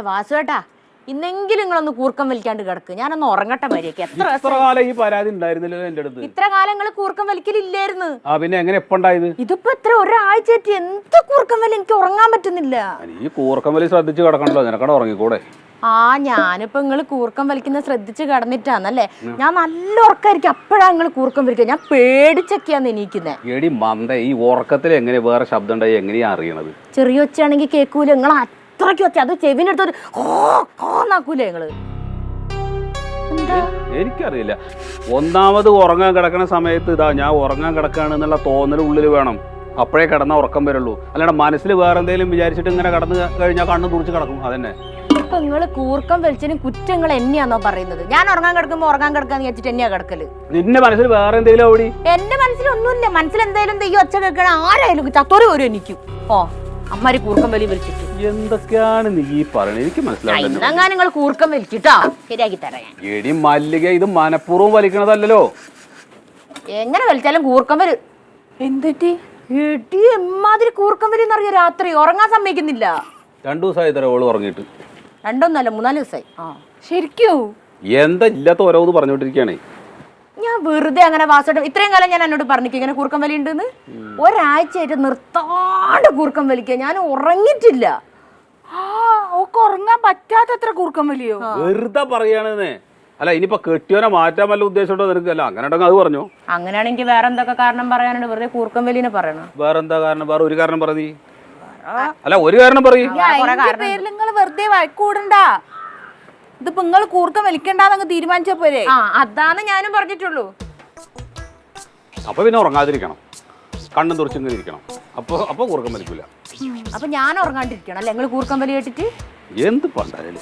വാസുവേട്ടാ, ഇന്നെങ്കിലും നിങ്ങളൊന്ന് കൂർക്കം വലിക്കാണ്ട് കിടക്ക്. ഞാനൊന്ന് ഉറങ്ങട്ടെ. മര്യാദയ്ക്ക് എത്ര കാലം ഈ പരാതി ഉണ്ടായിരുന്നില്ലല്ലോ എന്റെ അടുത്ത്? ഇത്ര കാലം നിങ്ങൾ കൂർക്കം വലിക്കലില്ലായിരുന്നു. പിന്നെ എങ്ങനെ എപ്പോ ഉണ്ടായത്? ഇതിപ്പോ എത്ര ഒരാഴ്ചയായിട്ട് എന്ത് കൂർക്കം വലി, എനിക്ക് ഉറങ്ങാൻ പറ്റുന്നില്ല. ഈ കൂർക്കം വലി ശ്രദ്ധിച്ച് കിടക്കണല്ലോ, നിനക്കടെ ഉറങ്ങിക്കൂടെ? ഞാനിപ്പോ നിങ്ങള് കൂർക്കം വലിക്കുന്നത് ശ്രദ്ധിച്ച് കിടന്നിട്ടാന്നല്ലേ. ഞാൻ നല്ല ഉറക്കായിരിക്കും, അപ്പഴാ നിങ്ങൾ കൂർക്കം വലിക്കുക. ഞാൻ പേടിച്ചൊക്കെയാന്ന് എണീക്കുന്നേ. എടി മന്ദ, ഈ ഉറക്കത്തിൽ എങ്ങനെ വേറെ ശബ്ദം ഉണ്ടായി എങ്ങനെയാ അറിയണത്? ചെറിയ ഒച്ചയാണെങ്കിൽ കേൾക്കൂല. നിങ്ങൾ അത്രയ്ക്ക് ഒച്ച, അത് ചെവിനെടുത്തൊരു ഹോന്നാക്കൂലേ നിങ്ങള്? എനിക്കറിയില്ല. ഒന്നാമത് ഉറങ്ങാൻ കിടക്കുന്ന സമയത്ത് ഇതാ ഞാൻ ഉറങ്ങാൻ കിടക്കുകയാണെന്നുള്ള തോന്നൽ ഉള്ളിൽ വേണം. അപ്പോഴേ കിടന്നാൽ ഉറക്കം വരുള്ളൂ. അല്ലാണ്ട് മനസ്സിൽ വേറെ എന്തെങ്കിലും വിചാരിച്ചിട്ട് ഇങ്ങനെ കടന്നു കഴിഞ്ഞാൽ കണ്ണ് തുറച്ച് കിടക്കും. അതന്നെ. ഇപ്പൊ നിങ്ങള് കൂർക്കം വലിച്ചതിന് കുറ്റങ്ങൾ എന്നെയാണോ പറയുന്നത്? ഞാൻ ഉറങ്ങാൻ കിടക്കുമ്പോ ഉറങ്ങാൻ കിടക്കാന്ന് വെച്ചിട്ട് എന്നെയാ കിടക്കല്? നിന്റെ മനസ്സിൽ വേറെ എന്തെങ്കിലും ഓടി? എന്റെ മനസ്സിലൊന്നുമില്ല. മനസ്സിൽ എന്തായാലും തെയ്യം ഒച്ച കേൾക്കണ ആരായാലും ചത്തോറി വരും എനിക്കും. അമ്മാരി കൂർക്കം വലി വലിച്ചിട്ട് എന്തൊക്കെയാണ് നീ ഈ പറയുന്നത്? എനിക്ക് മനസ്സിലാവില്ല. നിങ്ങൾ കൂർക്കം വലിച്ചിട്ടോ ശരിയാക്കി തരാം. എടി മല്ലിക, ഇത് മനഃപൂർവ്വം വലിക്കണതല്ലോ. എങ്ങനെ വലിച്ചാലും കൂർക്കം വരും. എന്തിട്ടി എടി എമ്മാതിരി കൂർക്കം വലി എന്നറിയ. രാത്രി ഉറങ്ങാൻ സമ്മതിക്കുന്നില്ല. 2 ദിവസമായി തരാം ഓള് ഉറങ്ങിയിട്ട്. 2 ഒന്നല്ല 3-4 ദിവസമായി. ശരിക്കും എന്താ ഇല്ലാത്ത ഓരോന്ന് പറഞ്ഞോണ്ടിരിക്കുകയാണേ. ഞാൻ വെറുതെ അങ്ങനെ വാസോട്ട് ഇത്രയും കാലം ഞാൻ എന്നോട് പറഞ്ഞിരിക്കും ഇങ്ങനെ കൂർക്കം വലി ഉണ്ടെന്ന്. ഒരാഴ്ചയായിട്ട് നിർത്താണ്ട് കൂർക്കം വലിക്കുക. ഞാൻ ഉറങ്ങിയിട്ടില്ല. ഉറങ്ങാൻ പറ്റാത്തത്ര കൂർക്കം വലിയോ? വെറുതെ പറയാണെന്നേ. അല്ല ഇനിയിപ്പോ കെട്ടിയോനെ മാറ്റാൻ വല്ല ഉദ്ദേശമുണ്ടോ നിനക്കല്ല? അങ്ങനെ ഉണ്ടെങ്കിൽ അത് പറഞ്ഞു. അങ്ങനെയാണെങ്കിൽ വേറെ എന്തൊക്കെ കാരണം പറയാനുണ്ട്? വെറുതെ കൂർക്കം വലിനെ പറയണം. വേറെന്താ കാരണം? വേറെ ഒരു കാരണം പറ നീ. അല്ല ഒരു കാരണം പറയും. പേരിൽ നിങ്ങൾ വെറുതെ വഴക്കൂടണ്ട. ഇതിപ്പോ നിങ്ങൾ കൂർക്കം വലിക്കണ്ടെന്നങ്ങ് തീരുമാനിച്ച പോരെ? അതാണ് ഞാനും പറഞ്ഞിട്ടുള്ളൂ. അപ്പൊ പിന്നെ ഉറങ്ങാതിരിക്കണം, കണ്ണും തുറച്ചിങ്ങനെ ഇരിക്കണം. അപ്പൊ കൂർക്കം വലിക്കൂല. അപ്പൊ ഞാൻ ഉറങ്ങാണ്ടിരിക്കണം അല്ലെ നിങ്ങൾ കൂർക്കം വലി കേട്ടിട്ട്? എന്ത് പണ്ടായാലും